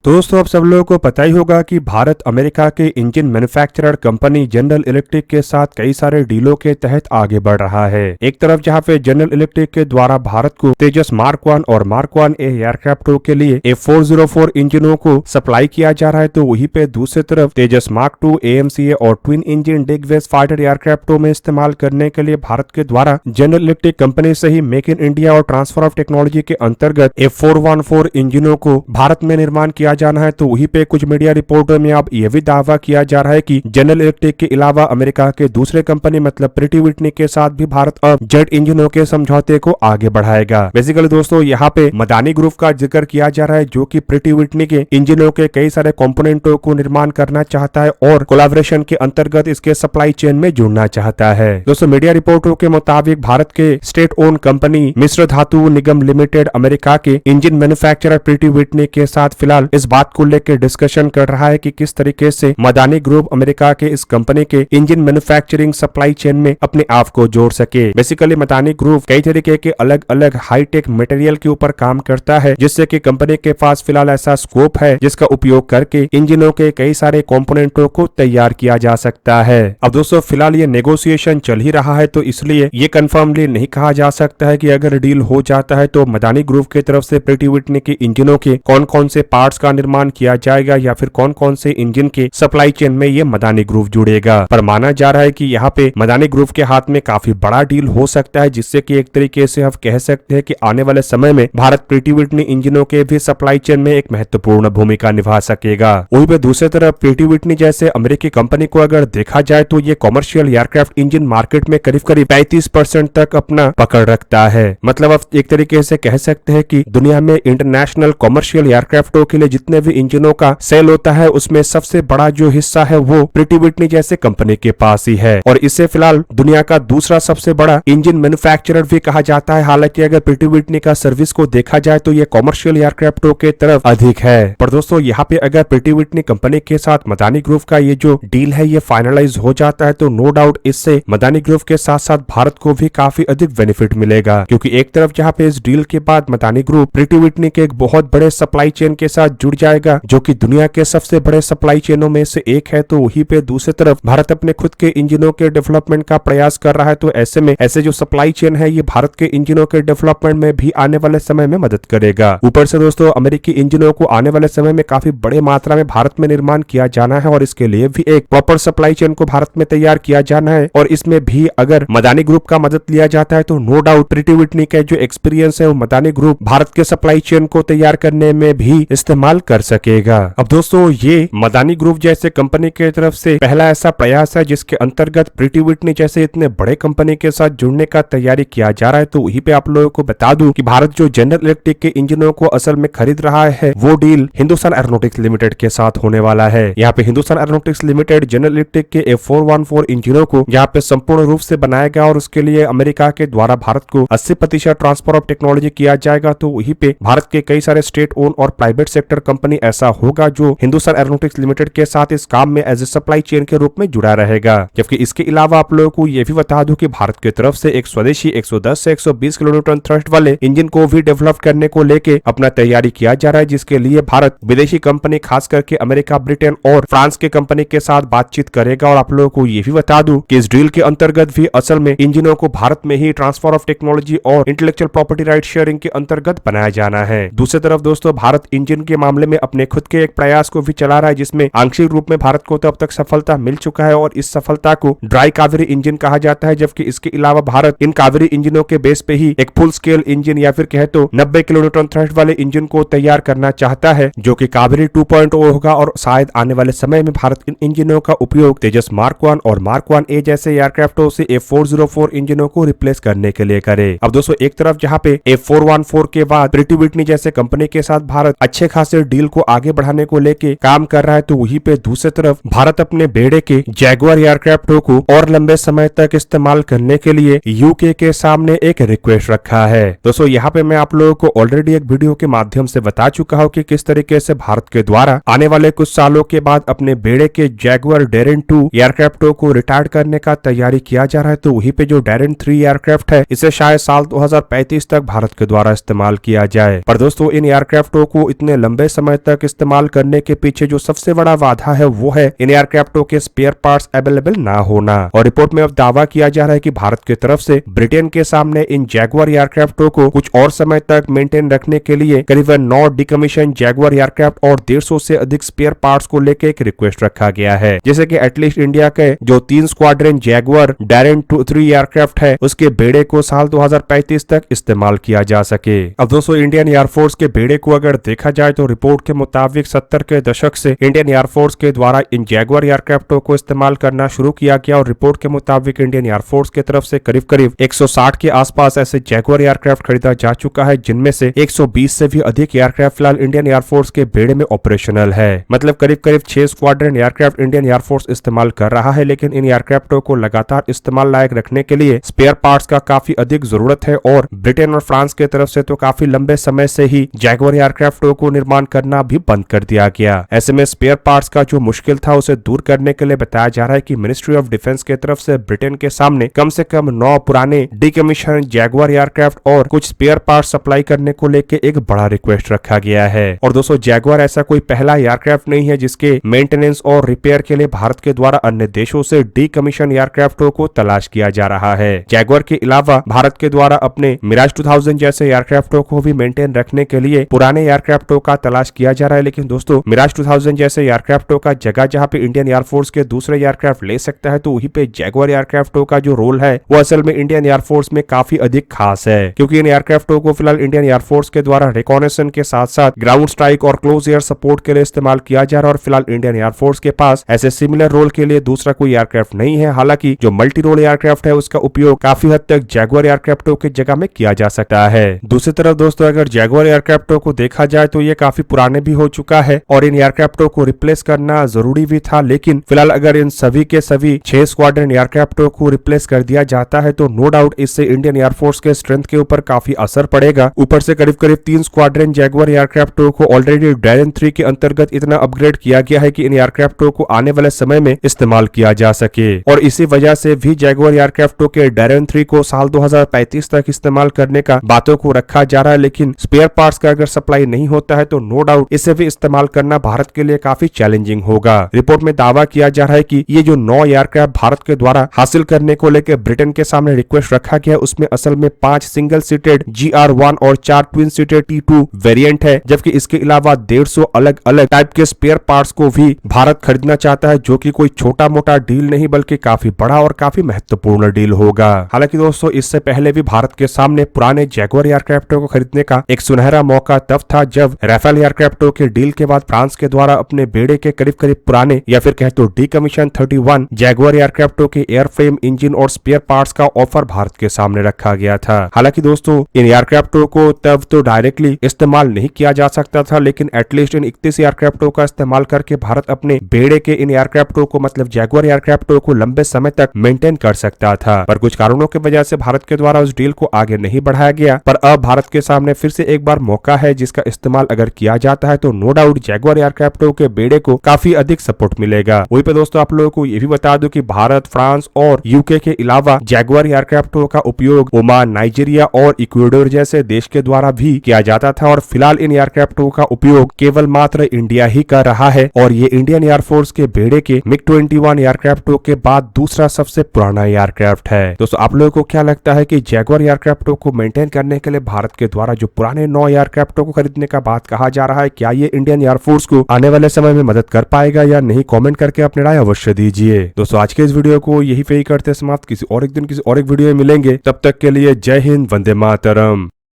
तो दोस्तों अब सब लोगों को पता ही होगा कि भारत अमेरिका के engine manufacturer company general electric के साथ कई सारे डीलों के तहत आगे बढ़ रहा है। एक तरफ जहां पे जनरल इलेक्ट्रिक के द्वारा भारत को तेजस मार्क 1 और मार्क 1A एयरक्राफ्टों के लिए A404 इंजनों को सप्लाई किया जा रहा है, तो वहीं पे दूसरी तरफ तेजस मार्क 2 AMCA और ट्विन इंजन डिगवेज फाइटर एयरक्राफ्टों में इस्तेमाल करने के लिए भारत के द्वारा जनरल इलेक्ट्रिक कंपनी से ही मेक इन इंडिया और ट्रांसफर ऑफ टेक्नोलॉजी के अंतर्गत A414 इंजनों को भारत में निर्माण किया जाना है। तो वहीं पे कुछ मीडिया रिपोर्टों में अब यह भी दावा किया जा रहा है कि जनरल इलेक्ट्रिक के अलावा अमेरिका के दूसरे कंपनी मतलब प्रिटी व्हिटनी के साथ भी भारत अब जेट इंजनों के समझौते को आगे बढ़ाएगा। बेसिकली दोस्तों यहाँ पे मदानी ग्रुप का जिक्र किया जा रहा है, जो कि प्रिटी व्हिटनी के इंजनों के कई सारे कंपोनेंटों को निर्माण करना चाहता है और कोलैबोरेशन के अंतर्गत इसके सप्लाई चेन में जुड़ना चाहता है। दोस्तों मीडिया रिपोर्टों के मुताबिक भारत के स्टेट ओन कंपनी मिश्र धातु निगम लिमिटेड अमेरिका के इंजन मैन्युफैक्चरर प्रिटी व्हिटनी के साथ फिलहाल इस बात को लेकर डिस्कशन कर रहा है कि किस तरीके से मदानी ग्रुप अमेरिका के इस कंपनी के इंजन मैन्युफैक्चरिंग सप्लाई चेन में अपने आप को जोड़ सके। बेसिकली मदानी ग्रुप कई तरीके के अलग अलग हाईटेक मटेरियल के ऊपर काम करता है, जिससे कि कंपनी के पास फिलहाल ऐसा स्कोप है जिसका उपयोग करके इंजनों के कई सारे कंपोनेंटों को तैयार किया जा सकता है। अब दोस्तों फिलहाल ये नेगोशिएशन चल ही रहा है, तो इसलिए ये कंफर्मली नहीं कहा जा सकता है कि अगर डील हो जाता है तो मदानी ग्रुप की तरफ से प्रिटी व्हिटनी के इंजनों के कौन कौन से पार्ट्स का निर्माण किया जाएगा या फिर कौन कौन से इंजन के सप्लाई चेन में ये मदानी ग्रुप जुड़ेगा। पर माना जा रहा है कि यहाँ पे मदानी ग्रुप के हाथ में काफी बड़ा डील हो सकता है, जिससे कि एक तरीके से हम कह सकते हैं कि आने वाले समय में भारत प्रिटी व्हिटनी इंजनों के भी सप्लाई चेन में एक महत्वपूर्ण भूमिका निभा सकेगा। वहीं पे दूसरी तरफ प्रिटी व्हिटनी जैसे अमेरिकी कंपनी को अगर देखा जाए तो ये कॉमर्शियल एयरक्राफ्ट इंजन मार्केट में करीब करीब 35% तक अपना पकड़ रखता है। मतलब अब एक तरीके से कह सकते हैं कि दुनिया में इंटरनेशनल कॉमर्शियल एयरक्राफ्टों के लिए जितने भी इंजनों का सेल होता है उसमें सबसे बड़ा जो हिस्सा है वो प्रिटी व्हिटनी जैसे कंपनी के पास ही है, और इसे फिलहाल दुनिया का दूसरा सबसे बड़ा इंजन मैन्युफैक्चरर भी कहा जाता है। हालांकि अगर प्रिटी व्हिटनी का सर्विस को देखा जाए तो ये कॉमर्शियल एयरक्राफ्टों के तरफ अधिक है। पर दोस्तों यहाँ पे अगर प्रिटी व्हिटनी कंपनी के साथ मदानी ग्रुप का ये जो डील है ये फाइनलाइज हो जाता है तो नो डाउट इससे मदानी ग्रुप के साथ साथ भारत को भी काफी अधिक बेनिफिट मिलेगा, क्योंकि एक तरफ जहाँ पे इस डील के बाद मदानी ग्रुप प्रिटी व्हिटनी के एक बहुत बड़े सप्लाई चेन के साथ जुड़ जाएगा, जो कि दुनिया के सबसे बड़े सप्लाई चेनों में से एक है। तो वहीं पे दूसरी तरफ भारत अपने खुद के इंजनों के डेवलपमेंट का प्रयास कर रहा है, तो ऐसे में ऐसे जो सप्लाई चेन है ये भारत के इंजनों के डेवलपमेंट में भी आने वाले समय में मदद करेगा। ऊपर से दोस्तों अमेरिकी इंजनों को आने वाले समय में काफी बड़े मात्रा में भारत में निर्माण किया जाना है, और इसके लिए भी एक प्रॉपर सप्लाई चेन को भारत में तैयार किया जाना है, और इसमें भी अगर मदानी ग्रुप का मदद लिया जाता है तो नो डाउट प्रिटी व्हिटनी का जो एक्सपीरियंस है वो मदानी ग्रुप भारत के सप्लाई चेन को तैयार करने में भी इस्तेमाल कर सकेगा। अब दोस्तों ये मदानी ग्रुप जैसे कंपनी की तरफ से पहला ऐसा प्रयास है जिसके अंतर्गत प्रिटी व्हिटनी जैसे इतने बड़े कंपनी के साथ जुड़ने का तैयारी किया जा रहा है। तो वहीं पे आप लोगों को बता दूं कि भारत जो जनरल इलेक्ट्रिक के इंजनों को असल में खरीद रहा है वो डील हिंदुस्तान एरोनॉटिक्स लिमिटेड के साथ होने वाला है। यहाँ पे Hindustan aeronautics limited general electric के A414 इंजनों को यहाँ पे संपूर्ण रूप से बनाएगा, और उसके लिए अमेरिका के द्वारा भारत को 80% ट्रांसफर ऑफ टेक्नोलॉजी किया जाएगा। तो वहीं पे भारत के कई सारे स्टेट ओन और प्राइवेट सेक्टर कंपनी ऐसा होगा जो हिंदुस्तान एरोनॉटिक्स लिमिटेड के साथ इस काम में एज ए सप्लाई चेन के रूप में जुड़ा रहेगा। जबकि इसके अलावा आप लोगों को यह भी बता दूं कि भारत की तरफ से एक स्वदेशी 110 से 120 किलोन्यूटन थ्रस्ट वाले इंजन को भी डेवलप करने को लेके अपना तैयारी किया जा रहा है, जिसके लिए भारत विदेशी कंपनी खास करके अमेरिका, ब्रिटेन और फ्रांस के कंपनी के साथ बातचीत करेगा। और आप लोगों को यह भी बता दूं कि इस डील के अंतर्गत भी असल में इंजनों को भारत में ही ट्रांसफर ऑफ टेक्नोलॉजी और इंटेलेक्चुअल प्रॉपर्टी राइट शेयरिंग के अंतर्गत बनाया जाना है। दूसरी तरफ दोस्तों भारत इंजन के मामले में अपने खुद के एक प्रयास को भी चला रहा है, जिसमें आंशिक रूप में भारत को तो अब तक सफलता मिल चुका है, और इस सफलता को ड्राई कावेरी इंजन कहा जाता है। जबकि इसके अलावा भारत इन कावेरी इंजनों के बेस पे ही एक फुल स्केल इंजन या फिर कहे तो 90 किलोन्यूटन थ्रस्ट वाले इंजन को तैयार करना चाहता है, जो कि कावेरी 2.0 होगा, और शायद आने वाले समय में भारत इन इंजनों का उपयोग तेजस मार्क 1 और मार्क 1A जैसे एयरक्राफ्टों से A404 इंजनों को रिप्लेस करने के लिए करे। अब दोस्तों एक तरफ जहाँ पे A414 के बाद प्रिटी व्हिटनी जैसे कंपनी के साथ भारत अच्छे खासे डील को आगे बढ़ाने को लेके काम कर रहा है, तो वहीं पे दूसरी तरफ भारत अपने बेड़े के जैगुआर एयरक्राफ्टों को और लंबे समय तक इस्तेमाल करने के लिए यूके के सामने एक रिक्वेस्ट रखा है। दोस्तों यहाँ पे मैं आप लोगों को ऑलरेडी एक वीडियो के माध्यम से बता चुका हूँ कि किस तरीके से भारत के द्वारा आने वाले कुछ सालों के बाद अपने बेड़े के जैगुआर डेरेन 2 एयरक्राफ्टों को रिटायर करने का तैयारी किया जा रहा है। तो वहीं पे जो डेरेन 3 एयरक्राफ्ट है इसे शायद साल 2035 तक भारत के द्वारा इस्तेमाल किया जाए। पर दोस्तों इन एयरक्राफ्टों को इतने लंबे समय तक इस्तेमाल करने के पीछे जो सबसे बड़ा बाधा है वो है इन एयरक्राफ्टों के स्पेयर पार्ट्स अवेलेबल ना होना। और रिपोर्ट में अब दावा किया जा रहा है कि भारत की तरफ से ब्रिटेन के सामने इन जैगुआर एयरक्राफ्टों को कुछ और समय तक मेंटेन रखने के लिए करीबन 9 डिकमीशन जैगुआर एयरक्राफ्ट और 150 से अधिक स्पेयर पार्ट्स को लेकर एक रिक्वेस्ट रखा गया है, जैसे कि एटलीस्ट इंडिया के जो 3 स्क्वाड्रन जैगुआर डैरेन 3 एयरक्राफ्ट है उसके बेड़े को साल 2035 तक इस्तेमाल किया जा सके। अब दोस्तों इंडियन एयरफोर्स के बेड़े को अगर देखा जाए तो रिपोर्ट के मुताबिक 70 के दशक से इंडियन एयरफोर्स के द्वारा इन जैगुआर एयरक्राफ्टों को इस्तेमाल करना शुरू किया गया और रिपोर्ट के मुताबिक इंडियन एयरफोर्स की तरफ से करीब करीब 160 के आसपास ऐसे जैगुआर एयरक्राफ्ट खरीदा जा चुका है, जिनमें से 120 से भी अधिक एयरक्राफ्ट फिलहाल इंडियन एयरफोर्स के बेड़े में ऑपरेशनल है। मतलब करीब करीब 6 स्क्वाड्रन एयरक्राफ्ट इंडियन एयरफोर्स इस्तेमाल कर रहा है, लेकिन इन एयरक्राफ्टों को लगातार इस्तेमाल लायक रखने के लिए स्पेयर पार्ट्स का काफी अधिक जरूरत है और ब्रिटेन और फ्रांस की तरफ से तो काफी लंबे समय से ही जैगुआर एयरक्राफ्टों को निर्माण करना भी बंद कर दिया गया। ऐसे में स्पेयर पार्ट्स का जो मुश्किल था उसे दूर करने के लिए बताया जा रहा है कि मिनिस्ट्री ऑफ डिफेंस की तरफ से ब्रिटेन के सामने कम से कम 9 पुराने डिकमीशन जैगुआर एयरक्राफ्ट और कुछ स्पेयर पार्ट्स सप्लाई करने को लेकर एक बड़ा रिक्वेस्ट रखा गया है। और दोस्तों जैगुआर ऐसा कोई पहला एयरक्राफ्ट नहीं है जिसके मेंटेनेंस और रिपेयर के लिए भारत के द्वारा अन्य देशों से डिकमीशन एयरक्राफ्टों को तलाश किया जा रहा है। जैगुआर के अलावा भारत के द्वारा अपने मिराज 2000 जैसे एयरक्राफ्टों को भी मेंटेन रखने के लिए पुराने एयरक्राफ्टों का तलाश किया जा रहा है, लेकिन दोस्तों मिराज 2000 जैसे एयरक्राफ्टों का जगह जहां पे इंडियन एयरफोर्स के दूसरे एयरक्राफ्ट ले सकता है तो वहीं पे जैगुआर एयरक्राफ्टों का जो रोल है वो असल में इंडियन एयरफोर्स में काफी अधिक खास है, क्योंकि इन एयरक्राफ्टों को फिलहाल इंडियन एयरफोर्स के द्वारा रिकॉनेसेंस के साथ साथ ग्राउंड स्ट्राइक और क्लोज एयर सपोर्ट के लिए इस्तेमाल किया जा रहा है। और फिलहाल इंडियन एयरफोर्स के पास ऐसे सिमिलर रोल के लिए दूसरा कोई एयरक्राफ्ट नहीं है। हालांकि जो मल्टी रोल एयरक्राफ्ट है उसका उपयोग काफी हद तक जैगुआर एयरक्राफ्टों की जगह में किया जा सकता है। दूसरी तरफ दोस्तों अगर जैगुआर एयरक्राफ्टों को देखा जाए तो ये काफी पुराने भी हो चुका है और इन एयरक्राफ्टों को रिप्लेस करना जरूरी भी था, लेकिन फिलहाल अगर इन सभी के सभी 6 स्क्वाड्रन एयरक्राफ्टों को रिप्लेस कर दिया जाता है तो नो डाउट इससे इंडियन एयरफोर्स के स्ट्रेंथ के ऊपर काफी असर पड़ेगा। ऊपर से करीब करीब 3 स्क्वाड्रन जैगुआर एयरक्राफ्टों को ऑलरेडी डैरेन 3 के अंतर्गत इतना अपग्रेड किया गया है कि इन एयरक्राफ्टों को आने वाले समय में इस्तेमाल किया जा सके और इसी वजह से भी जैगुआर एयरक्राफ्टों के डैरेन 3 को साल 2035 तक इस्तेमाल करने का बातों को रखा जा रहा है। लेकिन स्पेयर पार्ट्स का अगर सप्लाई नहीं होता है तो नो डाउट इसे भी इस्तेमाल करना भारत के लिए काफी चैलेंजिंग होगा। रिपोर्ट में दावा किया जा रहा है कि ये जो 9 एयरक्राफ्ट भारत के द्वारा हासिल करने को लेकर ब्रिटेन के सामने रिक्वेस्ट रखा गया उसमें असल में 5 सिंगल सीटेड GR1 और 4 ट्विन सीटेड T2 वेरिएंट है, जबकि इसके अलावा 150 अलग अलग टाइप के स्पेयर पार्ट्स को भी भारत खरीदना चाहता है, जो कि कोई छोटा मोटा डील नहीं बल्कि काफी बड़ा और काफी महत्वपूर्ण डील होगा। हालांकि दोस्तों इससे पहले भी भारत के सामने पुराने जैगुआर एयरक्राफ्टों को खरीदने का एक सुनहरा मौका तब था जब राफेल एयरक्राफ्टों के डील के बाद फ्रांस के द्वारा अपने बेड़े के करीब करीब पुराने या फिर कहे तो डिकमीशन 31 जैगुआर एयरक्राफ्टों के एयरफ्रेम, इंजन और स्पेयर पार्ट्स का ऑफर भारत के सामने रखा गया था। हालांकि दोस्तों इन एयरक्राफ्टों को तब तो डायरेक्टली इस्तेमाल नहीं किया जा सकता था, लेकिन एटलीस्ट इन 31 एयरक्राफ्टों का इस्तेमाल करके भारत अपने बेड़े के इन एयरक्राफ्टों को मतलब जैगुआर एयरक्राफ्टों को लंबे समय तक मेंटेन कर सकता था। पर कुछ कारणों की वजह से भारत के द्वारा उस डील को आगे नहीं बढ़ाया गया। पर अब भारत के सामने फिर से एक बार मौका है जिसका इस्तेमाल अगर किया जाता है तो नो डाउट जैगुआर एयरक्राफ्टों के बेड़े को काफी अधिक सपोर्ट मिलेगा। वहीं पे दोस्तों आप लोगों को ये भी बता दूं कि भारत, फ्रांस और यूके के अलावा जैगुआर एयरक्राफ्टों का उपयोग ओमान, नाइजीरिया और इक्वाडोर जैसे देश के द्वारा भी किया जाता था और फिलहाल इन एयरक्राफ्टों का उपयोग केवल मात्र इंडिया ही कर रहा है और ये इंडियन एयरफोर्स के बेड़े के MiG-21 एयरक्राफ्टों के बाद दूसरा सबसे पुराना एयरक्राफ्ट है। दोस्तों आप लोगों को क्या लगता है कि जैगुआर एयरक्राफ्टों को मेंटेन करने के लिए भारत के द्वारा जो पुराने 9 एयरक्राफ्टों को खरीदने का बात कहा जा रहा है, क्या ये इंडियन एयरफोर्स को आने वाले समय में मदद कर पाएगा या नहीं? कमेंट करके अपनी राय अवश्य दीजिए। दोस्तों आज के इस वीडियो को यही पे ही करते समाप्त। किसी और एक दिन किसी और एक वीडियो में मिलेंगे, तब तक के लिए जय हिंद, वंदे मातरम।